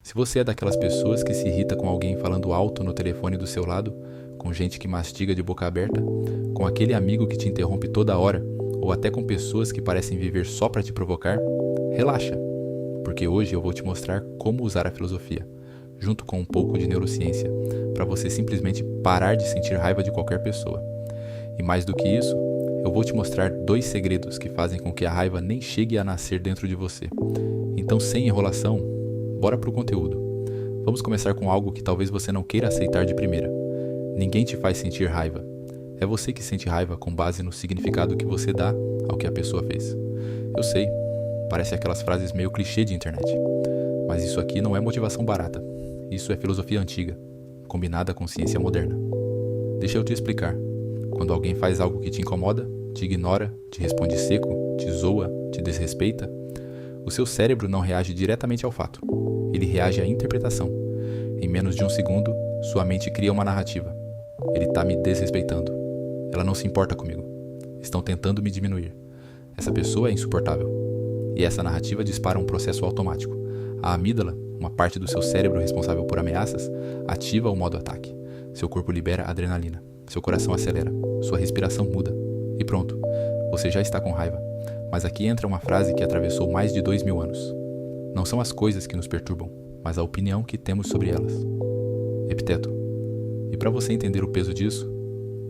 Se você é daquelas pessoas que se irrita com alguém falando alto no telefone do seu lado, com gente que mastiga de boca aberta, com aquele amigo que te interrompe toda hora, ou até com pessoas que parecem viver só para te provocar, relaxa, porque hoje eu vou te mostrar como usar a filosofia, junto com um pouco de neurociência, para você simplesmente parar de sentir raiva de qualquer pessoa. E mais do que isso, eu vou te mostrar 2 segredos que fazem com que a raiva nem chegue a nascer dentro de você. Então, sem enrolação, bora pro conteúdo. Vamos começar com algo que talvez você não queira aceitar de primeira. Ninguém te faz sentir raiva. É você que sente raiva com base no significado que você dá ao que a pessoa fez. Eu sei, parece aquelas frases meio clichê de internet. Mas isso aqui não é motivação barata. Isso é filosofia antiga, combinada com ciência moderna. Deixa eu te explicar. Quando alguém faz algo que te incomoda, te ignora, te responde seco, te zoa, te desrespeita, o seu cérebro não reage diretamente ao fato. Ele reage à interpretação. Em menos de 1 segundo, sua mente cria uma narrativa. Ele está me desrespeitando. Ela não se importa comigo. Estão tentando me diminuir. Essa pessoa é insuportável. E essa narrativa dispara um processo automático. A amígdala, uma parte do seu cérebro responsável por ameaças, ativa o modo ataque. Seu corpo libera adrenalina. Seu coração acelera. Sua respiração muda. E pronto, você já está com raiva. Mas aqui entra uma frase que atravessou mais de 2000 anos. Não são as coisas que nos perturbam, mas a opinião que temos sobre elas. Epiteto. E para você entender o peso disso,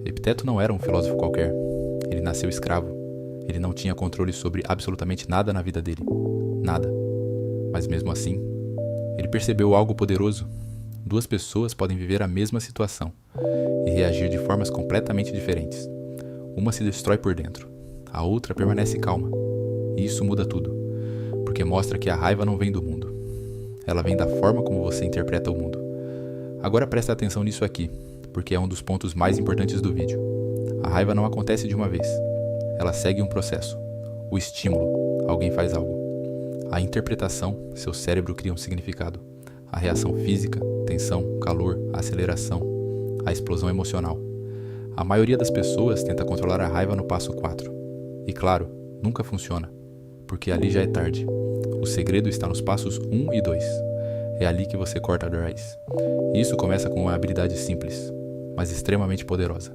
Epiteto não era um filósofo qualquer. Ele nasceu escravo. Ele não tinha controle sobre absolutamente nada na vida dele. Nada. Mas mesmo assim, ele percebeu algo poderoso. 2 pessoas podem viver a mesma situação e reagir de formas completamente diferentes. Uma se destrói por dentro, a outra permanece calma. E isso muda tudo, porque mostra que a raiva não vem do mundo. Ela vem da forma como você interpreta o mundo. Agora presta atenção nisso aqui, porque é um dos pontos mais importantes do vídeo. A raiva não acontece de uma vez. Ela segue um processo. O estímulo, alguém faz algo. A interpretação, seu cérebro cria um significado. A reação física, tensão, calor, aceleração, a explosão emocional. A maioria das pessoas tenta controlar a raiva no passo 4. E claro, nunca funciona, porque ali já é tarde. O segredo está nos passos 1 e 2. É ali que você corta a raiz. E isso começa com uma habilidade simples, mas extremamente poderosa.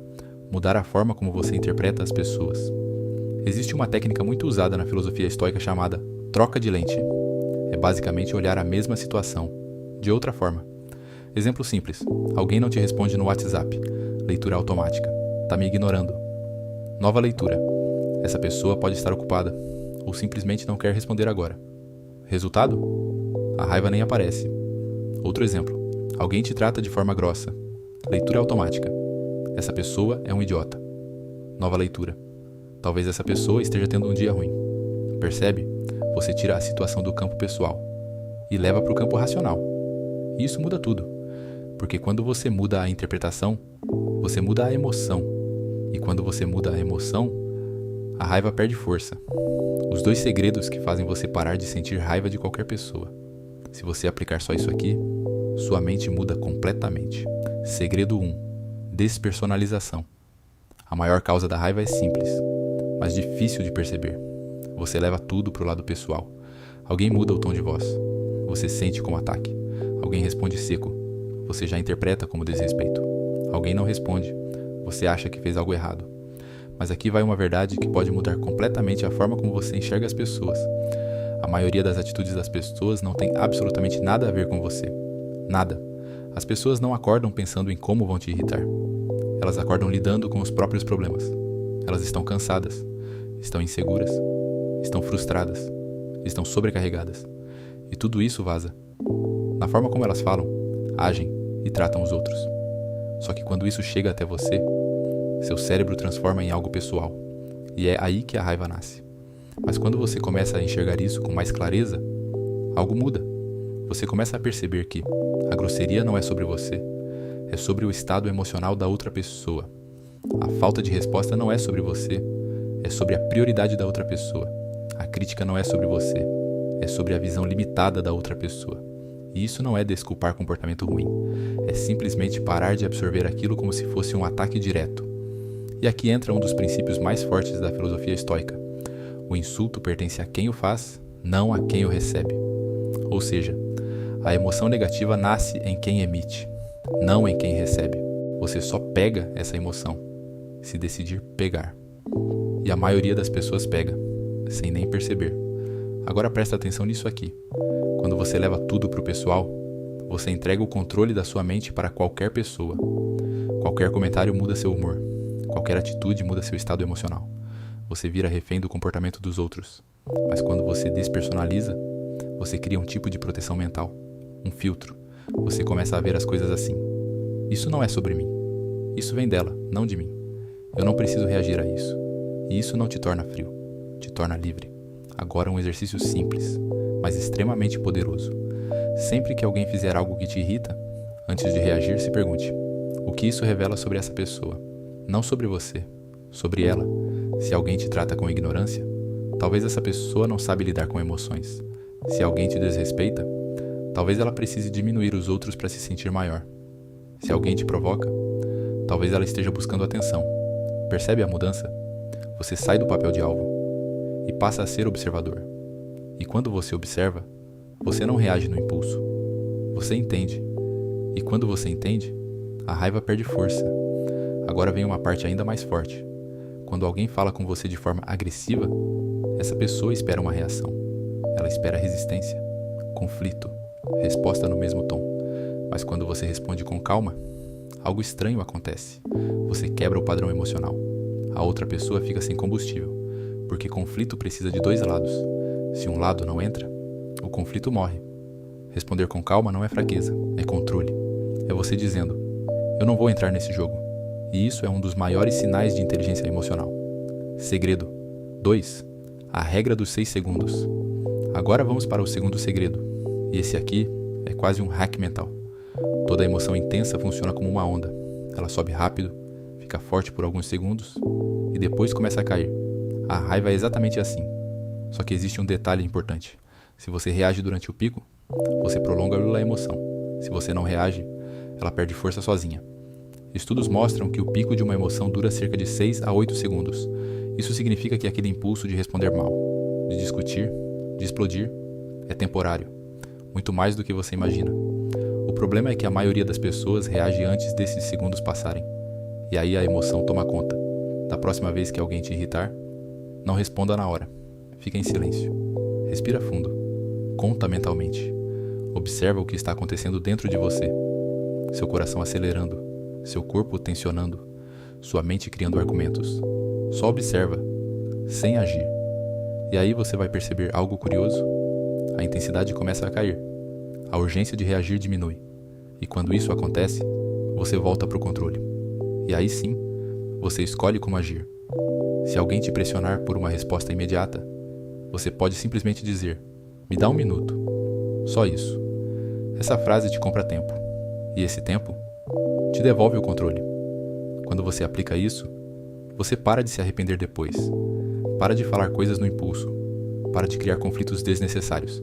Mudar a forma como você interpreta as pessoas. Existe uma técnica muito usada na filosofia estoica chamada troca de lente. É basicamente olhar a mesma situação de outra forma. Exemplo simples. Alguém não te responde no WhatsApp. Leitura automática. Tá me ignorando. Nova leitura. Essa pessoa pode estar ocupada ou simplesmente não quer responder agora. Resultado? A raiva nem aparece. Outro exemplo. Alguém te trata de forma grossa. Leitura automática. Essa pessoa é um idiota. Nova leitura. Talvez essa pessoa esteja tendo um dia ruim. Percebe? Você tira a situação do campo pessoal e leva para o campo racional. E isso muda tudo, porque quando você muda a interpretação, você muda a emoção. E quando você muda a emoção, a raiva perde força. Os 2 segredos que fazem você parar de sentir raiva de qualquer pessoa. Se você aplicar só isso aqui, sua mente muda completamente. Segredo 1. Despersonalização. A maior causa da raiva é simples, mas difícil de perceber. Você leva tudo pro lado pessoal. Alguém muda o tom de voz. Você sente como ataque. Alguém responde seco. Você já interpreta como desrespeito. Alguém não responde. Você acha que fez algo errado. Mas aqui vai uma verdade que pode mudar completamente a forma como você enxerga as pessoas. A maioria das atitudes das pessoas não tem absolutamente nada a ver com você. Nada. As pessoas não acordam pensando em como vão te irritar. Elas acordam lidando com os próprios problemas. Elas estão cansadas. Estão inseguras. Estão frustradas. Estão sobrecarregadas. E tudo isso vaza na forma como elas falam, agem e tratam os outros. Só que quando isso chega até você, seu cérebro transforma em algo pessoal. E é aí que a raiva nasce. Mas quando você começa a enxergar isso com mais clareza, algo muda. Você começa a perceber que a grosseria não é sobre você, é sobre o estado emocional da outra pessoa. A falta de resposta não é sobre você, é sobre a prioridade da outra pessoa. A crítica não é sobre você, é sobre a visão limitada da outra pessoa. E isso não é desculpar comportamento ruim, é simplesmente parar de absorver aquilo como se fosse um ataque direto. E aqui entra um dos princípios mais fortes da filosofia estoica. O insulto pertence a quem o faz, não a quem o recebe. Ou seja, A emoção negativa nasce em quem emite, não em quem recebe. Você só pega essa emoção, se decidir pegar. E a maioria das pessoas pega, sem nem perceber. Agora presta atenção nisso aqui. Quando você leva tudo pro pessoal, você entrega o controle da sua mente para qualquer pessoa. Qualquer comentário muda seu humor. Qualquer atitude muda seu estado emocional. Você vira refém do comportamento dos outros. Mas quando você despersonaliza, você cria um tipo de proteção mental, um filtro. Você começa a ver as coisas assim. Isso não é sobre mim. Isso vem dela, não de mim. Eu não preciso reagir a isso. E isso não te torna frio, te torna livre. Agora um exercício simples, mas extremamente poderoso. Sempre que alguém fizer algo que te irrita, antes de reagir, se pergunte: o que isso revela sobre essa pessoa? Não sobre você, sobre ela. Se alguém te trata com ignorância, talvez essa pessoa não sabe lidar com emoções. Se alguém te desrespeita, talvez ela precise diminuir os outros para se sentir maior. Se alguém te provoca, talvez ela esteja buscando atenção. Percebe a mudança? Você sai do papel de alvo e passa a ser observador. E quando você observa, você não reage no impulso. Você entende. E quando você entende, a raiva perde força. Agora vem uma parte ainda mais forte. Quando alguém fala com você de forma agressiva, essa pessoa espera uma reação. Ela espera resistência, conflito, resposta no mesmo tom. Mas quando você responde com calma, algo estranho acontece. Você quebra o padrão emocional. A outra pessoa fica sem combustível, porque conflito precisa de dois lados. Se um lado não entra, o conflito morre. Responder com calma não é fraqueza, é controle. É você dizendo: eu não vou entrar nesse jogo. E isso é um dos maiores sinais de inteligência emocional. Segredo 2. A regra dos 6 segundos. Agora vamos para o segundo segredo. E esse aqui é quase um hack mental. Toda emoção intensa funciona como uma onda. Ela sobe rápido, fica forte por alguns segundos e depois começa a cair. A raiva é exatamente assim. Só que existe um detalhe importante. Se você reage durante o pico, você prolonga a emoção. Se você não reage, ela perde força sozinha. Estudos mostram que o pico de uma emoção dura cerca de 6 a 8 segundos. Isso significa que aquele impulso de responder mal, de discutir, de explodir, é temporário. Muito mais do que você imagina. O problema é que a maioria das pessoas reage antes desses segundos passarem. E aí a emoção toma conta. Da próxima vez que alguém te irritar, não responda na hora. Fica em silêncio. Respira fundo. Conta mentalmente. Observa o que está acontecendo dentro de você. Seu coração acelerando, seu corpo tensionando, sua mente criando argumentos. Só observa, sem agir. E aí você vai perceber algo curioso. A intensidade começa a cair. A urgência de reagir diminui. E quando isso acontece, você volta para o controle. E aí sim, você escolhe como agir. Se alguém te pressionar por uma resposta imediata, você pode simplesmente dizer: me dá 1 minuto. Só isso. Essa frase te compra tempo. E esse tempo te devolve o controle. Quando você aplica isso, você para de se arrepender depois. Para de falar coisas no impulso. Para de criar conflitos desnecessários.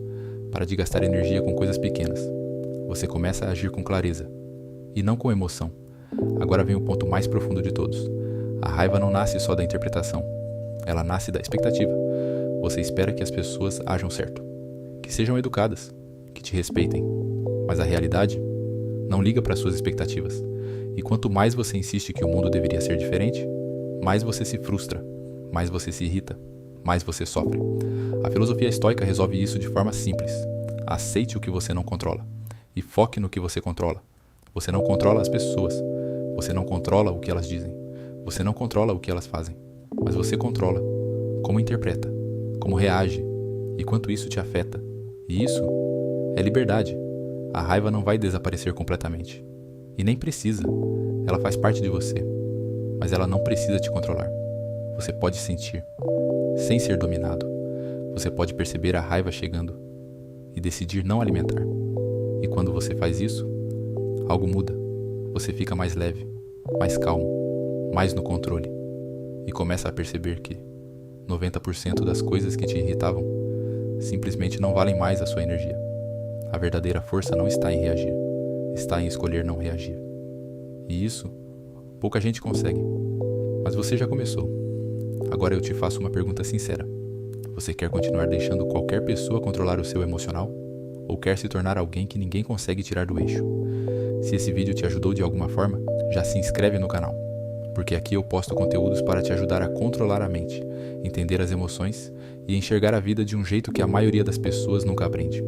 Para de gastar energia com coisas pequenas. Você começa a agir com clareza. E não com emoção. Agora vem o ponto mais profundo de todos. A raiva não nasce só da interpretação. Ela nasce da expectativa. Você espera que as pessoas ajam certo. Que sejam educadas. Que te respeitem. Mas a realidade não liga para suas expectativas. E quanto mais você insiste que o mundo deveria ser diferente, mais você se frustra, mais você se irrita, mais você sofre. A filosofia estoica resolve isso de forma simples. Aceite o que você não controla e foque no que você controla. Você não controla as pessoas, você não controla o que elas dizem, você não controla o que elas fazem, mas você controla como interpreta, como reage e quanto isso te afeta. E isso é liberdade. A raiva não vai desaparecer completamente. E nem precisa. Ela faz parte de você. Mas ela não precisa te controlar. Você pode sentir, sem ser dominado. Você pode perceber a raiva chegando e decidir não alimentar. E quando você faz isso, algo muda. Você fica mais leve, mais calmo, mais no controle. E começa a perceber que 90% das coisas que te irritavam simplesmente não valem mais a sua energia. A verdadeira força não está em reagir, está em escolher não reagir. E isso, pouca gente consegue. Mas você já começou. Agora eu te faço uma pergunta sincera. Você quer continuar deixando qualquer pessoa controlar o seu emocional? ou quer se tornar alguém que ninguém consegue tirar do eixo. Se esse vídeo te ajudou de alguma forma, já se inscreve no canal, porque aqui eu posto conteúdos para te ajudar a controlar a mente, entender as emoções e enxergar a vida de um jeito que a maioria das pessoas nunca aprende.